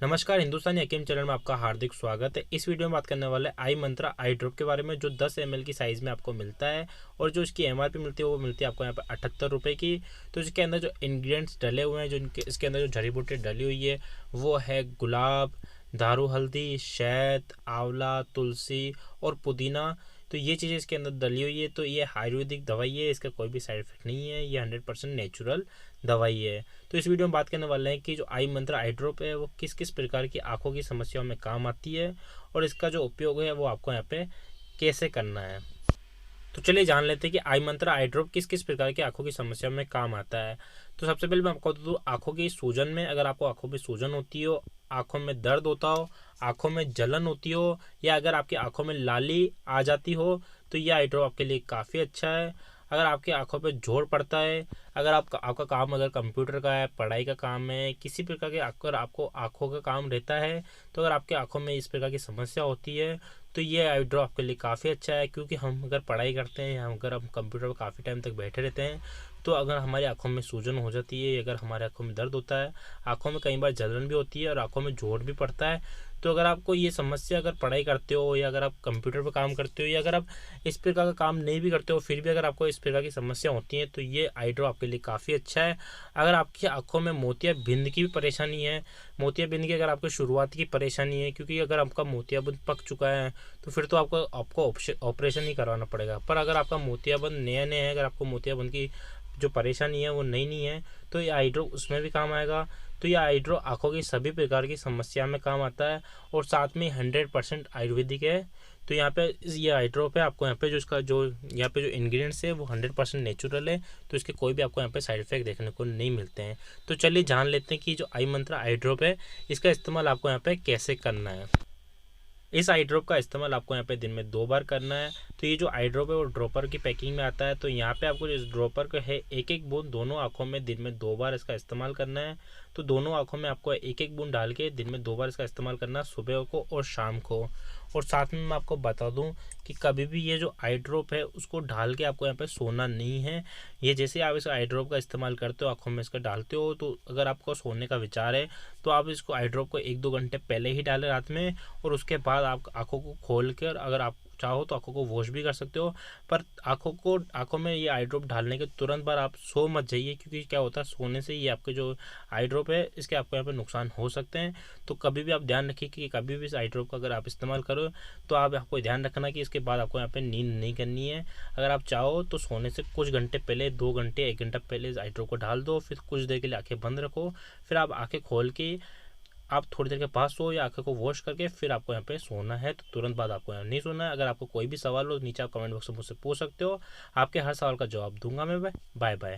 नमस्कार, हिंदुस्तानी हकीम चैनल में आपका हार्दिक स्वागत है। इस वीडियो में बात करने वाले आई मंत्रा आई ड्रॉप के बारे में, जो 10 ml की साइज़ में आपको मिलता है और जो इसकी एमआरपी मिलती है वो मिलती है आपको यहाँ पे 78 रुपये की। तो इसके अंदर जो इंग्रेडिएंट्स डले हुए हैं, जो इसके अंदर जो जड़ी बूटी डली हुई है वो है गुलाब, दारू हल्दी, शहद, आंवला, तुलसी और पुदीना। तो ये चीज़ें इसके अंदर डली हुई है। तो ये आयुर्वेदिक दवाई है, इसका कोई भी साइड इफेक्ट नहीं है, ये 100% नेचुरल दवाई है। तो इस वीडियो में बात करने वाले हैं कि जो आई मंत्रा आई ड्रॉप है वो किस किस प्रकार की आंखों की समस्याओं में काम आती है और इसका जो उपयोग है वो आपको यहाँ पे कैसे करना है। तो चलिए जान लेते हैं कि आई मंत्रा आई ड्रॉप किस किस प्रकार की आंखों की समस्या में काम आता है। तो सबसे पहले मैं आपको बता दूँ, आंखों की सूजन में, अगर आपको आंखों में सूजन होती हो, आंखों में दर्द होता हो, आंखों में जलन होती हो, या अगर आपकी आंखों में लाली आ जाती हो, तो ये आई ड्रॉप आपके लिए काफ़ी अच्छा है। अगर आपकी आंखों पे जोर पड़ता है, अगर आपका काम अगर कंप्यूटर का है, पढ़ाई का काम है, किसी प्रकार के अगर आपको आंखों का काम रहता है, तो अगर आपके आंखों में इस प्रकार की समस्या होती है तो ये आई ड्रॉप आपके लिए काफ़ी अच्छा है। क्योंकि हम अगर पढ़ाई करते हैं या अगर हम कंप्यूटर पर काफ़ी टाइम तक बैठे रहते हैं, तो अगर हमारी आंखों में सूजन हो जाती है, अगर हमारे आंखों में दर्द होता है, आंखों में कई बार जलन भी होती है और आंखों में जोर भी पड़ता है, तो अगर आपको ये समस्या, अगर पढ़ाई करते हो या अगर आप कंप्यूटर पर काम करते हो या अगर आप इस प्रकार का काम नहीं भी करते हो, फिर भी अगर आपको इस प्रकार की समस्या होती है तो ये आई ड्रॉप आपके लिए काफ़ी अच्छा है। अगर आपकी आंखों में मोतियाबिंद की भी परेशानी है, मोतियाबिंद की अगर आपको शुरुआत की परेशानी है, क्योंकि अगर आपका मोतियाबिंद पक चुका है तो फिर तो आपको ऑपरेशन ही करवाना पड़ेगा। पर अगर आपका मोतियाबिंद नया नया है, अगर आपको मोतियाबिंद की जो परेशानी है वो नई नहीं है, तो ये आई ड्रॉप उसमें भी काम आएगा। तो ये आई ड्रॉप आँखों की सभी प्रकार की समस्या में काम आता है और साथ में 100% आयुर्वेदिक है। तो यहाँ पे ये आई ड्रॉप है, आपको यहाँ पे जो इसका जो यहाँ पे जो इंग्रेडिएंट्स है वो 100% नेचुरल है, तो इसके कोई भी आपको यहाँ पे साइड इफेक्ट देखने को नहीं मिलते हैं। तो चलिए जान लेते हैं कि जो आई मंत्रा आई ड्रॉप है इसका इस्तेमाल आपको यहाँ पे कैसे करना है। इस आई ड्रॉप का इस्तेमाल आपको यहाँ पे दिन में 2 बार करना है। तो ये जो आई ड्रॉप है वो ड्रॉपर की पैकिंग में आता है। तो यहाँ पे आपको इस ड्रॉपर का है एक एक बूंद दोनों आंखों में दिन में 2 बार इसका इस्तेमाल करना है। तो दोनों आंखों में आपको एक एक बूंद डाल के दिन में 2 बार इसका इस्तेमाल करना है, सुबह को और शाम को। और साथ में मैं आपको बता दूं कि कभी भी ये जो आई ड्रॉप है उसको डाल के आपको यहाँ पे सोना नहीं है। ये जैसे आप इस आई ड्रॉप का इस्तेमाल करते हो, आंखों में इसका डालते हो, तो अगर आपको सोने का विचार है तो आप इसको आई ड्रॉप को 1-2 घंटे पहले ही डालें रात में, और उसके बाद आप आंखों को खोल कर अगर आप चाहो तो आंखों को वॉश भी कर सकते हो। पर आंखों में ये आई ड्रॉप डालने के तुरंत बाद आप सो मत जाइए, क्योंकि क्या होता है सोने से ये आपके जो आई ड्रॉप है इसके आपको यहाँ पे नुकसान हो सकते हैं। तो कभी भी आप ध्यान रखिए कि कभी भी इस आई ड्रॉप का अगर आप इस्तेमाल करो तो आप आपको ध्यान रखना कि इसके बाद आपको यहाँ पे नींद नहीं करनी है। अगर आप चाहो तो सोने से कुछ घंटे पहले, 2 घंटे 1 घंटा पहले इस आई ड्रॉप को डाल दो, फिर कुछ देर के लिए आंखें बंद रखो, फिर आप आंखें खोल के आप थोड़ी देर के पास सो या आंखों को वॉश करके फिर आपको यहाँ पे सोना है। तो तुरंत बाद आपको यहाँ नहीं सोना है। अगर आपको कोई भी सवाल हो नीचे आप कमेंट बॉक्स में मुझसे पूछ सकते हो, आपके हर सवाल का जवाब दूंगा मैं। Bye bye.